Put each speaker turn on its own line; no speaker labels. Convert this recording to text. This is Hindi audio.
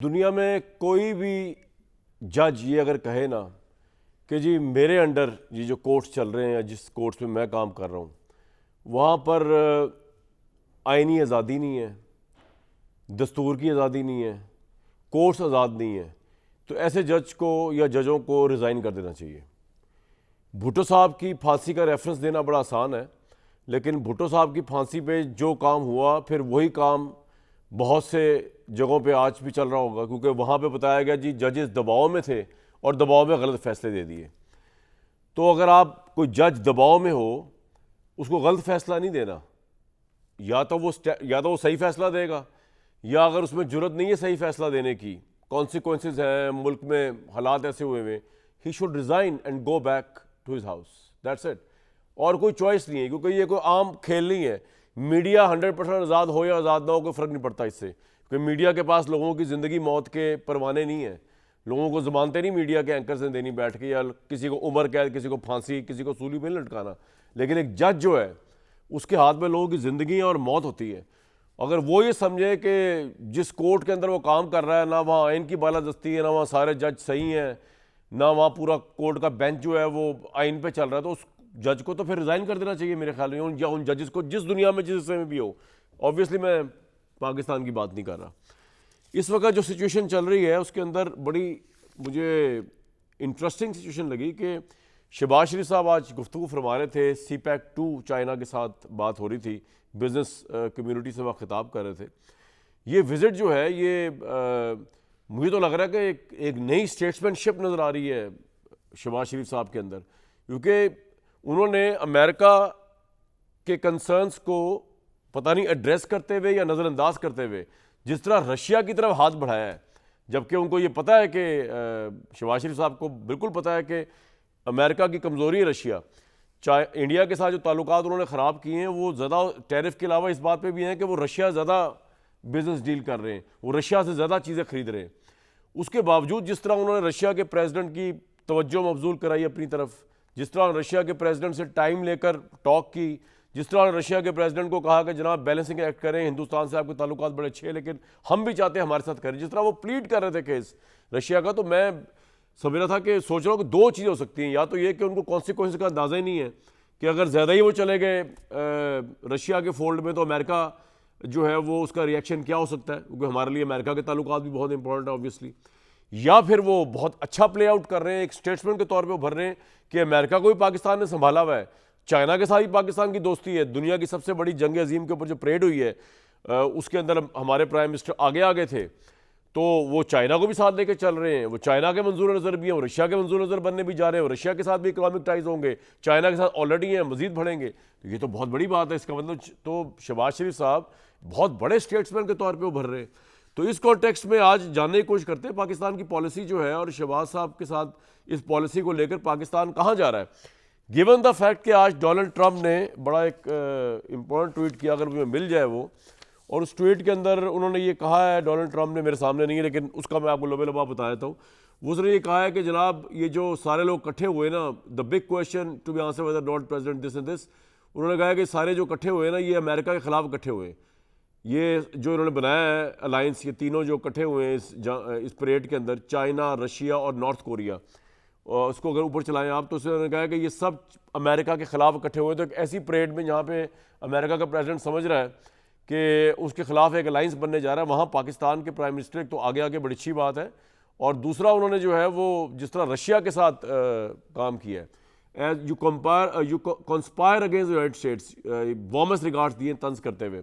दुनिया में कोई भी जज ये अगर कहे ना कि जी मेरे अंडर ये जो कोर्ट्स चल रहे हैं या जिस कोर्ट्स में मैं काम कर रहा हूँ वहाँ पर आइनी आज़ादी नहीं है, दस्तूर की आज़ादी नहीं है, कोर्ट्स आज़ाद नहीं है, तो ऐसे जज को या जजों को रिज़ाइन कर देना चाहिए। भुट्टो साहब की फांसी का रेफरेंस देना बड़ा आसान है, लेकिन भुट्टो साहब की फांसी पे जो काम हुआ फिर वही काम बहुत से जगहों पे आज भी चल रहा होगा, क्योंकि वहाँ पे बताया गया जी जजेस दबाव में थे और दबाव में गलत फैसले दे दिए। तो अगर आप कोई जज दबाव में हो उसको गलत फैसला नहीं देना, या तो वो सही फैसला देगा, या अगर उसमें जरूरत नहीं है सही फैसला देने की, कॉन्सिक्वेंसेज हैं, मुल्क में हालात ऐसे हुए हुए, he should resign and go back to his house, that's it. और कोई चॉइस नहीं है, क्योंकि ये कोई आम खेल नहीं है। मीडिया 100% आज़ाद हो या आज़ाद ना हो कोई फ़र्क नहीं पड़ता इससे, क्योंकि मीडिया के पास लोगों की ज़िंदगी मौत के परवाने नहीं है। लोगों को ज़मानतें नहीं मीडिया के एंकर से देनी बैठ के, या किसी को उम्र कैद, किसी को फांसी, किसी को सूली में लटकाना। लेकिन एक जज जो है उसके हाथ में लोगों की ज़िंदगी और मौत होती है। अगर वो ये समझे कि जिस कोर्ट के अंदर वो काम कर रहा है ना वहाँ आइन की बालादस्ती है, ना वहाँ सारे जज सही हैं, ना वहाँ पूरा कोर्ट का बेंच जो है वो आइन पे चल रहा है, तो उस जज को तो फिर रिज़ाइन कर देना चाहिए मेरे ख्याल में, या उन जजेस को जिस दुनिया में जिस हिस्से में भी हो। ऑब्वियसली मैं पाकिस्तान की बात नहीं कर रहा। इस वक्त जो सिचुएशन चल रही है उसके अंदर बड़ी मुझे इंटरेस्टिंग सिचुएशन लगी कि शहबाज शरीफ साहब आज गुफ्तगू फरमा रहे थे, CPEC 2 चाइना के साथ बात हो रही थी, बिज़नेस कम्युनिटी से वह खिताब कर रहे थे। ये विज़िट जो है ये मुझे तो लग रहा है कि एक नई स्टेट्समैनशिप नज़र आ रही है शहबाज शरीफ साहब के अंदर, क्योंकि उन्होंने अमेरिका के कंसर्न्स को पता नहीं एड्रेस करते हुए या नज़रअंदाज करते हुए जिस तरह रशिया की तरफ हाथ बढ़ाया है, जबकि उनको ये पता है कि शहबाज शरीफ साहब को बिल्कुल पता है कि अमेरिका की कमज़ोरी है रशिया। इंडिया के साथ जो ताल्लुकात उन्होंने ख़राब किए हैं वो ज़्यादा टैरिफ के अलावा इस बात पे भी हैं कि वो रशिया ज़्यादा बिज़नेस डील कर रहे हैं, वो रशिया से ज़्यादा चीज़ें ख़रीद रहे हैं। उसके बावजूद जिस तरह उन्होंने रशिया के प्रेसिडेंट की तवज्जो मबजूल कराई अपनी तरफ, जिस तरह रशिया के प्रेसिडेंट से टाइम लेकर टॉक की, जिस तरह रशिया के प्रेसिडेंट को कहा कि जनाब बैलेंसिंग एक्ट करें, हिंदुस्तान से आपके ताल्लुकात बड़े अच्छे हैं लेकिन हम भी चाहते हैं हमारे साथ करें, जिस तरह वो प्लीड कर रहे थे केस रशिया का, तो मैं समझ रहा था कि सोच रहा हूँ कि दो चीज़ें हो सकती हैं। या तो ये कि उनको कॉन्सिक्वेंस का अंदाज़ा ही नहीं है कि अगर ज़्यादा ही वो चले गए रशिया के फोल्ड में तो अमेरिका जो है वो उसका रिएक्शन क्या हो सकता है, क्योंकि हमारे लिए अमेरिका के ताल्लुकात भी बहुत इंपॉर्टेंट है ऑब्वियसली। या फिर वो बहुत अच्छा प्ले आउट कर रहे हैं, एक स्टेट्समैन के तौर पे उभर रहे हैं कि अमेरिका को भी पाकिस्तान ने संभाला हुआ है, चाइना के साथ भी पाकिस्तान की दोस्ती है, दुनिया की सबसे बड़ी जंग अजीम के ऊपर जो परेड हुई है उसके अंदर हमारे प्राइम मिनिस्टर आगे आगे थे, तो वो चाइना को भी साथ लेके चल रहे हैं, वो चाइना के मंजूर नज़र भी हैं, वो रशिया के मंजूर नज़र बनने भी जा रहे हैं, रशिया के साथ भी इकोनॉमिक टाइज होंगे, चाइना के साथ ऑलरेडी हैं, मजीद बढ़ेंगे। तो ये तो बहुत बड़ी बात है। इसका मतलब तो शहबाज शरीफ साहब बहुत बड़े स्टेट्समैन के तौर पर उभर रहे हैं। तो इस कॉन्टेक्स्ट में आज जानने की कोशिश करते हैं पाकिस्तान की पॉलिसी जो है और शहबाज साहब के साथ इस पॉलिसी को लेकर पाकिस्तान कहाँ जा रहा है, गिवन द फैक्ट कि आज डोनाल्ड ट्रंप ने बड़ा एक इम्पोर्टेंट ट्वीट किया, अगर मुझे मिल जाए वो, और उस ट्वीट के अंदर उन्होंने ये कहा है, डोनाल्ड ट्रंप ने, मेरे सामने नहीं है लेकिन उसका मैं आपको लबे लबा बता देता हूँ। उसने ये कहा है कि जनाब ये जो सारे लोग इकट्ठे हुए ना, the big question to be answer whether not president this and this, उन्होंने कहा है कि सारे जो इकट्ठे हुए ना ये अमेरिका के खिलाफ इकट्ठे हुए। ये जो इन्होंने बनाया है अलायंस, ये तीनों जो इकट्ठे हुए हैं इस परेड के अंदर, चाइना, रशिया और नॉर्थ कोरिया, और उसको अगर ऊपर चलाएं आप, तो उन्होंने कहा है कि ये सब अमेरिका के खिलाफ इकट्ठे हुए। तो एक ऐसी परेड में जहाँ पे अमेरिका का प्रेसिडेंट समझ रहा है कि उसके खिलाफ एक अलायंस बनने जा रहा है, वहाँ पाकिस्तान के प्राइम मिनिस्टर तो आगे आगे बड़ी अच्छी बात है, और दूसरा उन्होंने जो है वो जिस तरह रशिया के साथ काम किया है, as you conspire against United States, warmest regards दिए तंज करते हुए।